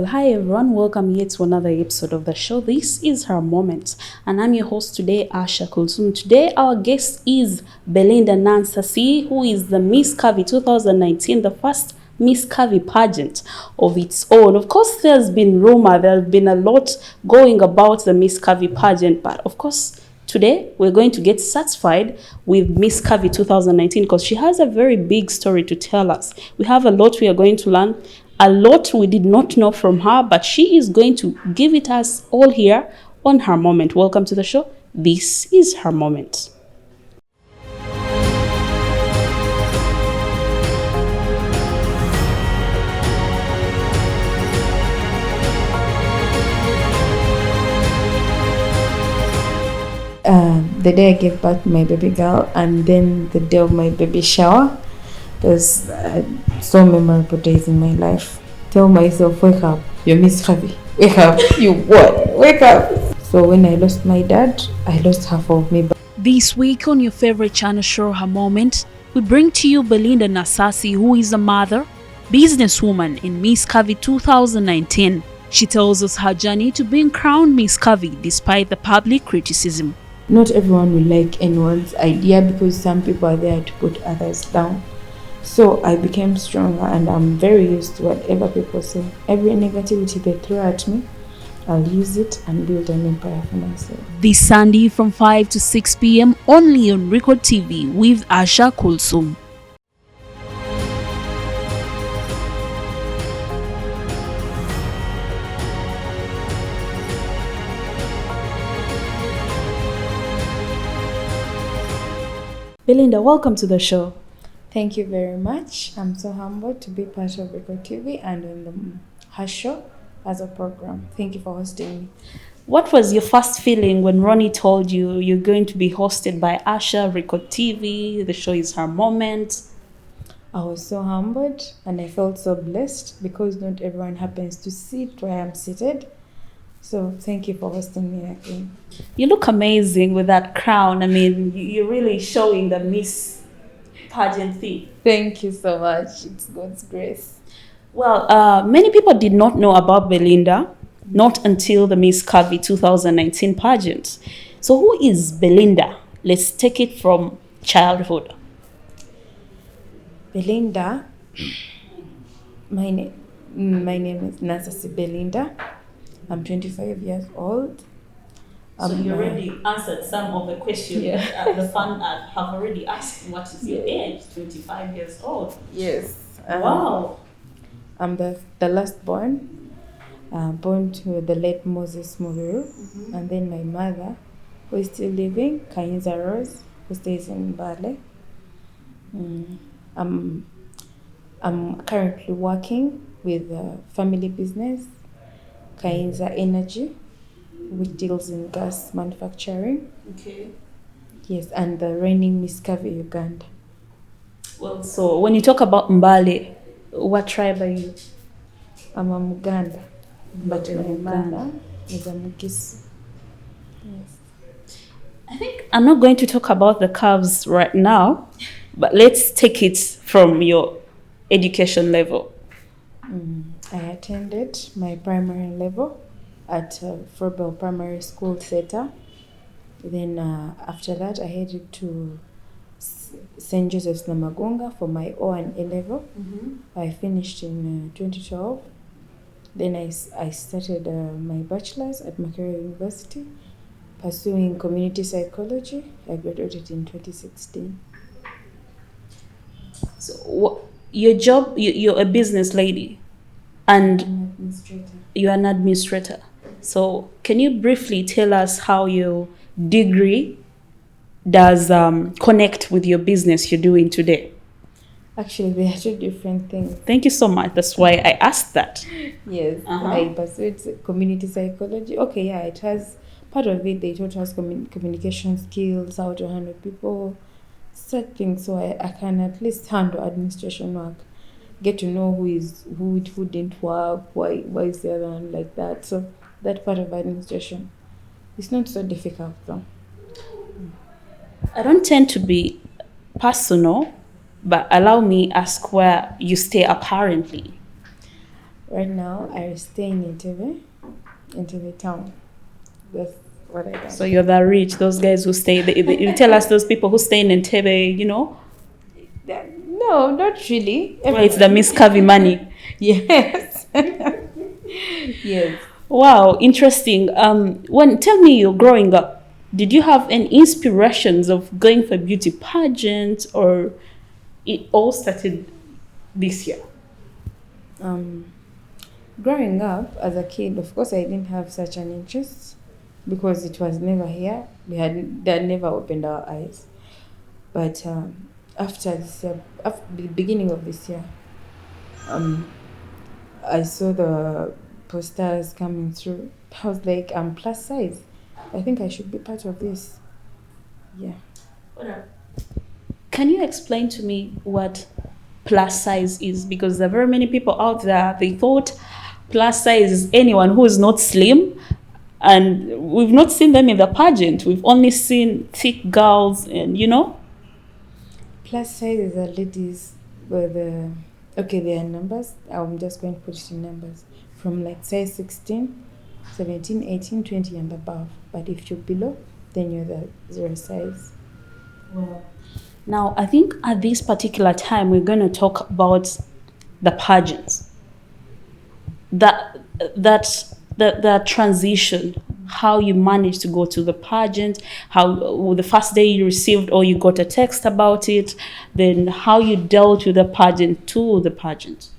Well, hi everyone, welcome yet to another episode of the show. This is Her Moment, and I'm your host today, Asha Kulsum. Today, our guest is Belinda Nansasi, who is the Miss Curvy 2019, the first Miss Curvy pageant of its own. Of course, there's been rumor, there's been a lot going about the Miss Curvy pageant, but of course, today we're going to get satisfied with Miss Curvy 2019 because she has a very big story to tell us. We have a lot we are going to learn, a lot we did not know from her, but she is going to give it us all here on Her Moment. Welcome to the show. This is Her Moment. The day I gave birth to my baby girl, and then the day of my baby shower, there's so memorable days in my life. Tell myself, wake up, you're Miss Curvy. Wake up, you what? Wake up. So when I lost my dad, I lost half of me. This week on your favorite channel show, Her Moment, we bring to you Belinda Nansasi, who is a mother, businesswoman in Miss Curvy 2019. She tells us her journey to being crowned Miss Curvy despite the public criticism. Not everyone will like anyone's idea because some people are there to put others down. So I became stronger, and I'm very used to whatever people say. Every negativity they throw at me, I'll use it and build an empire for myself. This Sunday from 5 to 6 p.m. only on Record TV with Asha Kulsum. Belinda, welcome to the show. Thank you very much. I'm so humbled to be part of Record TV and on her show as a program. Thank you for hosting me. What was your first feeling when Ronnie told you you're going to be hosted by Asha, Record TV, the show is Her Moment? I was so humbled and I felt so blessed because not everyone happens to sit where I'm seated. So thank you for hosting me again. You look amazing with that crown. I mean, you're really showing the Miss pageant thing. Thank you so much. It's God's grace. Well, many people did not know about Belinda, not until the Miss Curvy 2019 pageant. So who is Belinda? Let's take it from childhood. Belinda, my name is Nansasi Belinda. I'm 25 years old. So you already answered some of the questions that the fan have already asked. What is your age? 25 years old. Yes. Wow. I'm the last born to the late Moses Muriru, and then my mother, who is still living, Kayinza Rose, who stays in Bale. I'm currently working with a family business, Kayinza Energy, which deals in gas manufacturing. Okay. Yes, and the reigning Miss Curvy Uganda. Well, so when you talk about Mbale, what tribe are you? I'm a Muganda, but my Uganda. mother is a Mugisi. Yes. I think I'm not going to talk about the curves right now, but let's take it from your education level. I attended my primary level at Forbel Primary School Theta. Then after that, I headed to St. Joseph's Namagunga for my O and A level. I finished in 2012. Then I started my bachelor's at Makerere University, pursuing community psychology. I graduated in 2016. So your job, you're a business lady and Administrator. you're an administrator. So can you briefly tell us how your degree does connect with your business you're doing today? Actually, they are two different things. Thank you so much. That's why I asked that. Yes, I pursued community psychology. Okay, yeah, it has part of it. They taught us communication skills, how to handle people, such things. So I can at least handle administration work, get to know who didn't work, why is the other one like that. So that part of administration, it's not so difficult though. I don't tend to be personal, but allow me ask where you stay apparently. Right now, I stay in Entebbe town. That's what I So done. you're that rich, those guys who stay, you tell us those people who stay in Entebbe, you know? No, not really. Well, it's the Miss Curvy money. Yes. Yes. Wow, interesting. Tell me, you're growing up, did you have any inspirations of going for beauty pageants, or it all started this year? Um, Growing up as a kid, of course, I didn't have such an interest because it was never here. They had never opened our eyes. But after this year, after the beginning of this year, um, I saw the posters coming through. I was like, I'm plus size. I think I should be part of this. Yeah. Can you explain to me what plus size is? Because there are very many people out there, they thought plus size is anyone who is not slim. And we've not seen them in the pageant. We've only seen thick girls, and you know. Plus sizes are ladies with okay, there are numbers. I'm just going to put it in numbers from like size 16, 17, 18, 20 and above. But if you're below, then you're the zero size. Wow. Now, I think at this particular time, we're going to talk about the pageants. That transition, how you managed to go to the pageant, how the first day you received or you got a text about it, then how you dealt with the pageant to the pageant.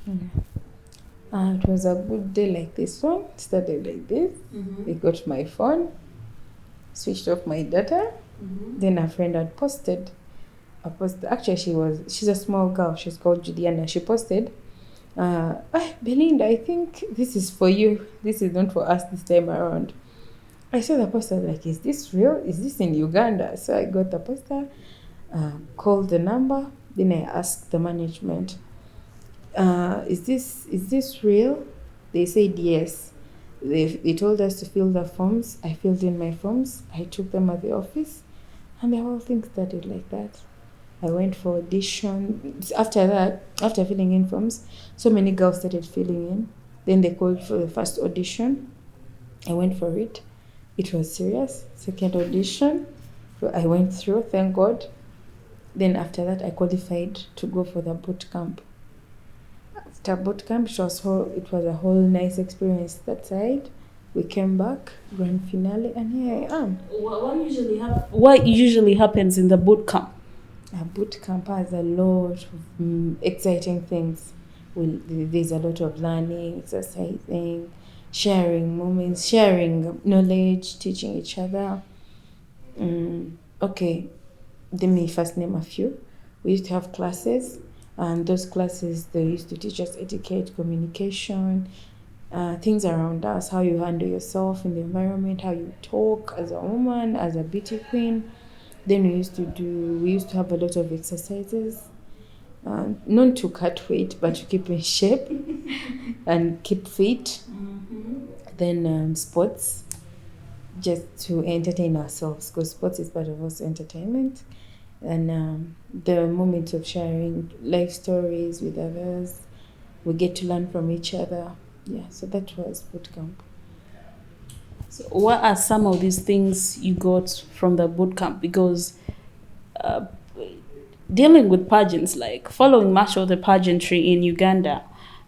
It was a good day like this one. It started like this. I got my phone, switched off my data. Then a friend had posted a post. Actually, she's a small girl. She's called Juliana. She posted, Belinda, I think this is for you. This is not for us this time around. I saw the poster, like, is this real? Is this in Uganda? So I got the poster, called the number. Then I asked the management, is this real? They said yes. They told us to fill the forms. I filled in my forms. I took them at the office, and the whole thing started like that. I went for audition. After that, after filling in forms, so many girls started filling in. Then they called for the first audition. I went for it. It was serious. Second audition, so I went through, thank God. Then after that, I qualified to go for the boot camp. After boot camp, it was a whole nice experience that side. We came back, grand finale, and here I am. What usually happens in the boot camp? A boot camp has a lot of exciting things. There's a lot of learning, exercising, sharing moments, sharing knowledge, teaching each other. Okay, let me first name a few. We used to have classes, and those classes, they used to teach us etiquette, communication, things around us, how you handle yourself in the environment, how you talk as a woman, as a beauty queen. Then we used to have a lot of exercises, not to cut weight, but to keep in shape and keep fit. Then sports, just to entertain ourselves, because sports is part of also entertainment. And the moment of sharing life stories with others, we get to learn from each other. Yeah, so that was boot camp. So what are some of these things you got from the boot camp? Because dealing with pageants, like following much of the pageantry in Uganda,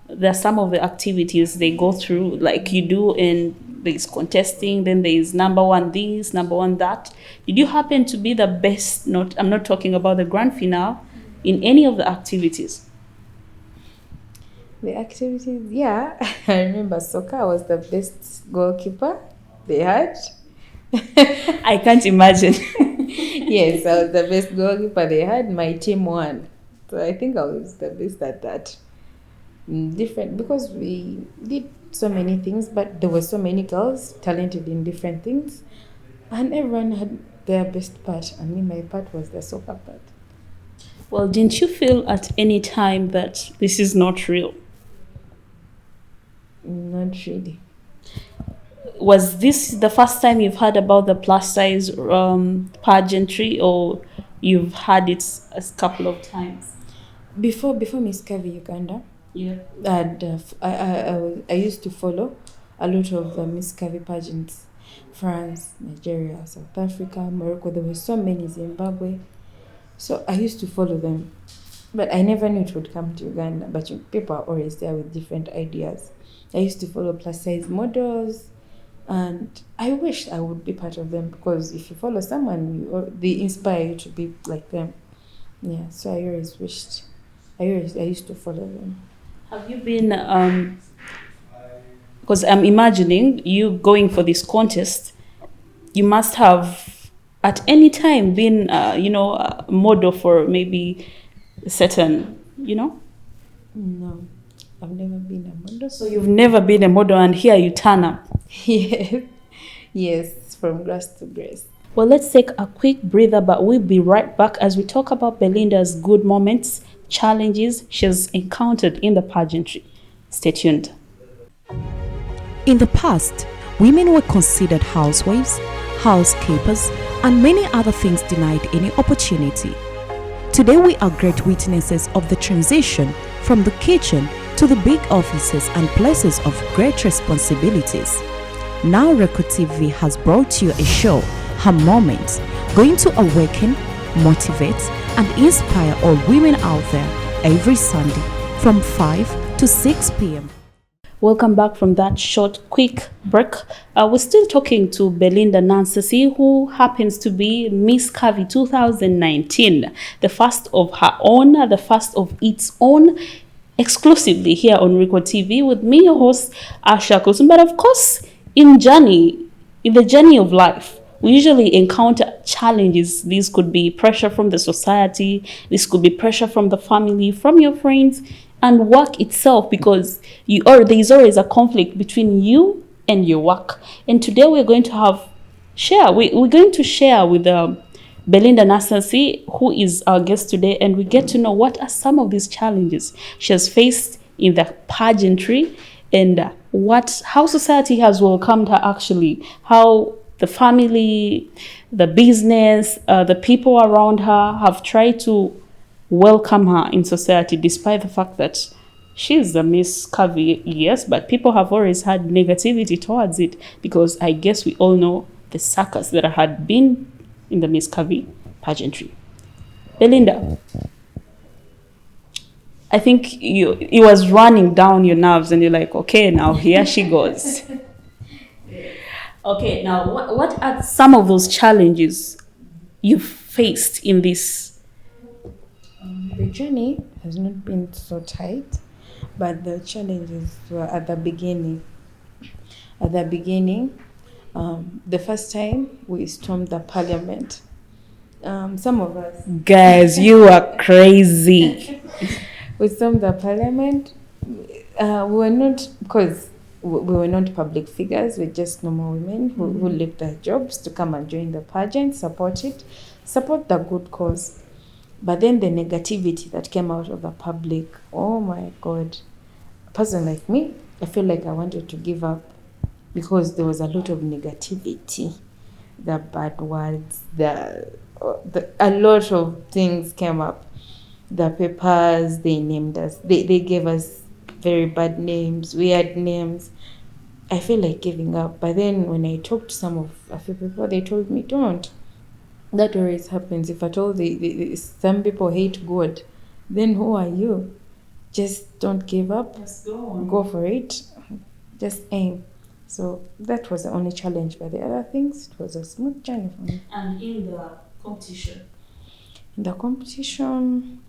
there are some of the activities they go through, like you do, and there's contesting, then there's number one this, number one that. Did you happen to be the best? I'm not talking about the grand finale, in any of the activities. The activities, yeah. I remember soccer was the best goalkeeper they had. I can't imagine. Yes, I was the best goalkeeper they had. My team won. So I think I was the best at that. Different, because we did so many things, but there were so many girls talented in different things, and everyone had their best part. I mean, my part was the soccer part. Well, didn't you feel at any time that this is not real? Not really. Was this the first time you've heard about the plus size pageantry, or you've had it a couple of times? Before Miss Curvy Uganda, Yeah. And I used to follow a lot of Miss Curvy pageants. France, Nigeria, South Africa, Morocco. There were so many, Zimbabwe. So I used to follow them. But I never knew it would come to Uganda. But people are always there with different ideas. I used to follow plus size models. And I wished I would be part of them, because if you follow someone, they inspire you to be like them. Yeah, so I always wished. I used to follow them. Have you been, because I'm imagining you going for this contest, you must have at any time been, a model for maybe certain, No, I've never been a model. So you've never been a model, and here you turn up. Yes, yes, from grass to grace. Well, let's take a quick breather, but we'll be right back as we talk about Belinda's good moments, challenges she's encountered in the pageantry. Stay tuned. In the past, women were considered housewives, housekeepers, and many other things denied any opportunity. Today, we are great witnesses of the transition from the kitchen to the big offices and places of great responsibilities. Now, Record TV has brought you a show, Her Moments, going to awaken, motivate, and inspire all women out there every Sunday from 5 to 6 p.m. Welcome back from that short, quick break. We're still talking to Belinda Nancy, who happens to be Miss Curvy 2019, the first of her own, the first of its own, exclusively here on Record TV with me, your host, Asha Kulsum. But of course, in the journey of life, we usually encounter challenges. These could be pressure from the society, this could be pressure from the family, from your friends, and work itself, because there's always a conflict between you and your work. And today we're going to we're going to share with Belinda Nancy, who is our guest today, and we get to know what are some of these challenges she has faced in the pageantry, and how society has welcomed her, actually, how the family, the business, the people around her have tried to welcome her in society, despite the fact that she's a Miss Curvy, yes, but people have always had negativity towards it, because I guess we all know the circus that had been in the Miss Curvy pageantry. Belinda, I think it was running down your nerves, and you're like, okay, now here she goes. Okay, now what are some of those challenges you've faced in this? The journey has not been so tight, but the challenges were at the beginning. At the beginning, the first time we stormed the parliament, some of us. Guys, you are crazy. We stormed the parliament. We were not, because we were not public figures, we're just normal women who left their jobs to come and join the pageant, support the good cause. But then the negativity that came out of the public, oh my God. A person like me, I feel like I wanted to give up, because there was a lot of negativity. The bad words, a lot of things came up. The papers, they named us. They gave us very bad names, weird names. I feel like giving up. But then when I talked to a few people, they told me, don't. That always happens. If at all some people hate God, then who are you? Just don't give up. Just go on. Go for it. Just aim. So that was the only challenge. But the other things, it was a smooth journey for me. And in the competition? In the competition,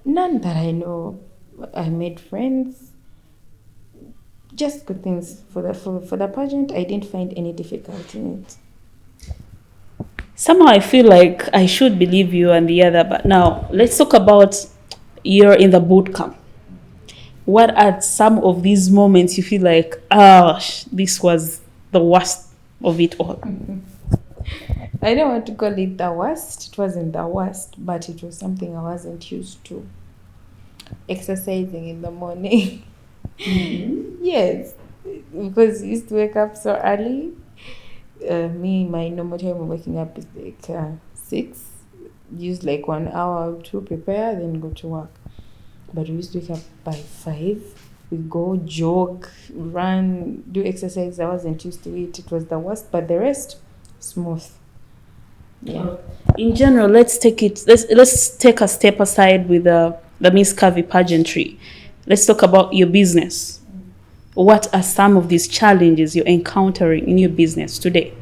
none that I know. I made friends. Just good things. For the pageant, I didn't find any difficulty in it. Somehow I feel like I should believe you and the other, but now let's talk about you're in the boot camp. What are some of these moments you feel like, this was the worst of it all? I don't want to call it the worst. It wasn't the worst, but it was something I wasn't used to. Exercising in the morning. Mm-hmm. Yes, because I used to wake up so early. My normal time of waking up is like 6. Use like 1 hour to prepare, then go to work. but we used to wake up by 5. We go jog, run, do exercise. I wasn't used to it. It was the worst, but the rest, smooth. Yeah. In general, let's take a step aside with the Miss Curvy pageantry. Let's talk about your business. What are some of these challenges you're encountering in your business today?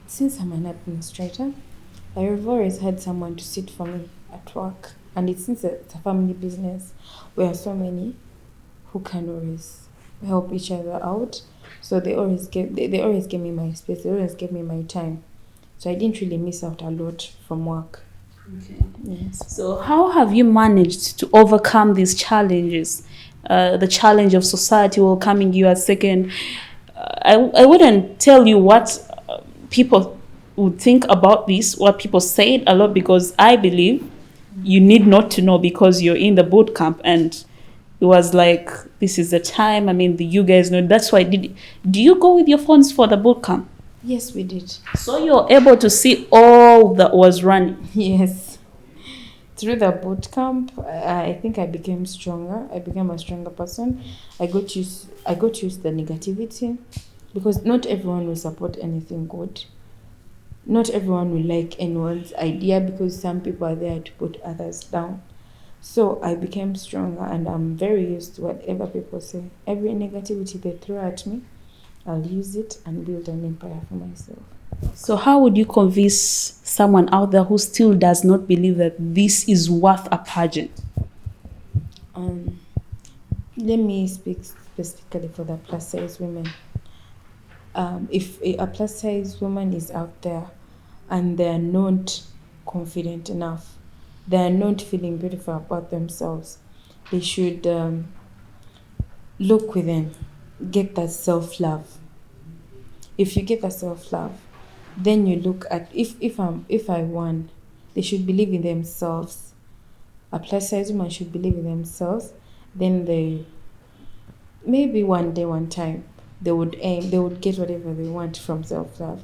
Since I'm an administrator, I've always had someone to sit for me at work. And since it's a family business, we are so many who can always help each other out. So they always give me my space, they always give me my time. So I didn't really miss out a lot from work. Okay. Yes. So how have you managed to overcome these challenges? The challenge of society welcoming you as second. I wouldn't tell you what people would think about this, what people said a lot, because I believe you need not to know because you're in the boot camp and it was like, this is the time. I mean, you guys know. That's why. Do you go with your phones for the boot camp? Yes, we did. So you're able to see all that was running. Yes. Through the boot camp, I think I became stronger. I became a stronger person. I got used to the negativity, because not everyone will support anything good. Not everyone will like anyone's idea, because some people are there to put others down. So I became stronger, and I'm very used to whatever people say. Every negativity they throw at me, I'll use it and build an empire for myself. So how would you convince someone out there who still does not believe that this is worth a pageant? Let me speak specifically for the plus size women. If a plus size woman is out there and they're not confident enough, they're not feeling beautiful about themselves, they should look within, get that self-love. If you get that self-love, then you look at, if I won, they should believe in themselves. A plus size woman should believe in themselves. Then they, maybe one day, one time, they would get whatever they want from self-love.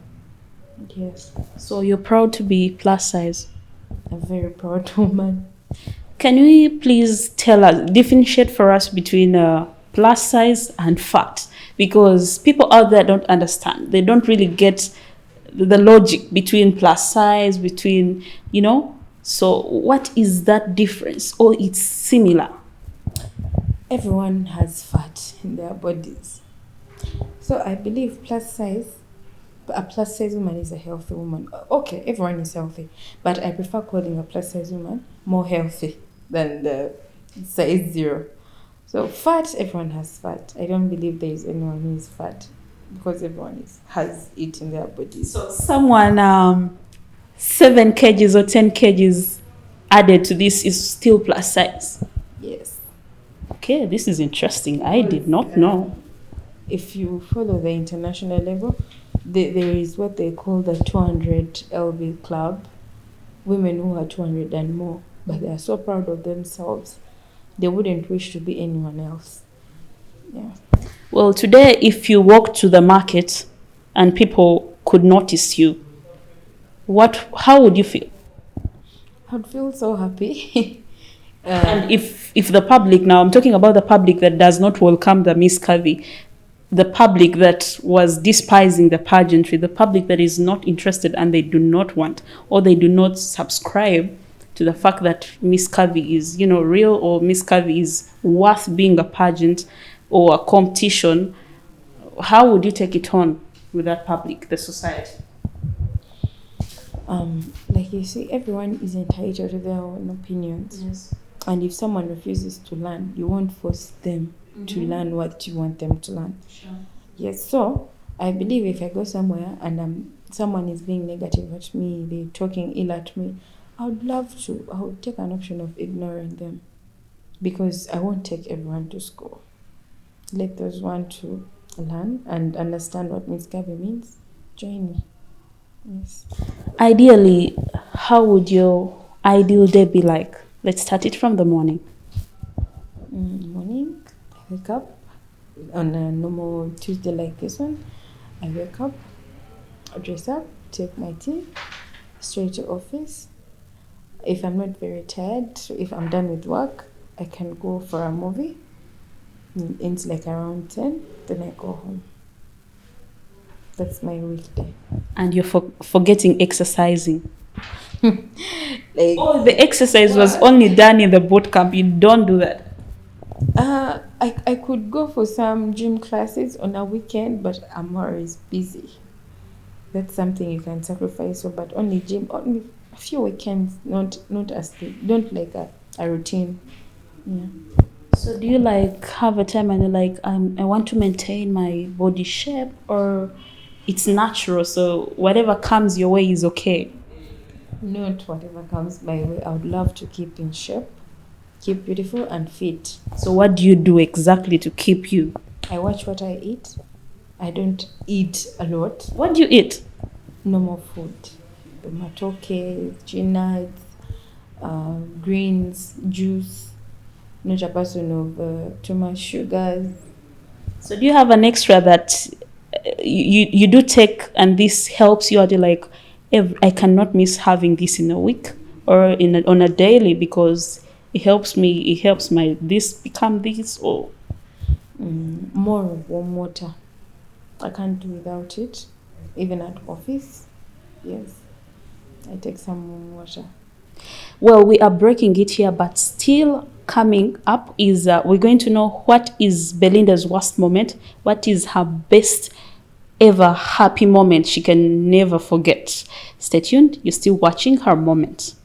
Yes. So you're proud to be plus size. A very proud woman. Can you please tell us, differentiate for us between plus size and fat? Because people out there don't understand. They don't really get the logic between plus size, between, So what is that difference? Or it's similar? Everyone has fat in their bodies. So I believe a plus size woman is a healthy woman. Okay, everyone is healthy, but I prefer calling a plus size woman more healthy than the size 0. So fat, everyone has fat. I don't believe there is anyone who is fat, because everyone has it in their bodies. So someone 7 kgs or 10 kgs added to this is still plus size? Yes. Okay, this is interesting. I did not know. If you follow the international level, there is what they call the 200 LB club. Women who are 200 and more, but they are so proud of themselves, they wouldn't wish to be anyone else. Yeah. Well, today, if you walk to the market and people could notice you, how would you feel? I'd feel so happy. And if the public, now I'm talking about the public that does not welcome the Miss Curvy, the public that was despising the pageantry, the public that is not interested and they do not want, or they do not subscribe to the fact that Miss Curvy is, real, or Miss Curvy is worth being a pageant or a competition, how would you take it on with that public, the society? Like you see, everyone is entitled to their own opinions. Yes. And if someone refuses to learn, you won't force them to learn what you want them to learn. Sure. Yes, so I believe if I go somewhere and someone is being negative at me, they're talking ill at me, I would take an option of ignoring them, because I won't take everyone to school. Let those want to learn and understand what Miss Curvy means, join me. Yes. Ideally, how would your ideal day be like? Let's start it from the morning. Morning, I wake up on a normal Tuesday like this one. I wake up, I dress up, take my tea, straight to office. If I'm not very tired, if I'm done with work, I can go for a movie. It's like around 10, then I go home. That's my weekday. And you're forgetting exercising. Like, Oh, the exercise was only done in the boot camp. You don't do that. I could go for some gym classes on a weekend, but I'm always busy. That's something you can sacrifice for, but only gym, only a few weekends, not don't like a routine. Yeah. So do you like have a time and you're like, I want to maintain my body shape, or it's natural, so whatever comes your way is okay? Not whatever comes my way. I would love to keep in shape, keep beautiful and fit. So what do you do exactly to keep you? I watch what I eat. I don't eat a lot. What do you eat? Normal food. Matoke, nuts, greens, juice. Not a person of too much sugars. So do you have an extra that you do take, and this helps you? Are you like, I cannot miss having this in a week or on a daily, because it helps me, it helps my this become this, or More warm water. I can't do without it. Even at office, yes, I take some warm water. well, we are breaking it here, but still coming up is we're going to know what is Belinda's worst moment, what is her best ever happy moment she can never forget. Stay tuned, you're still watching Her Moment.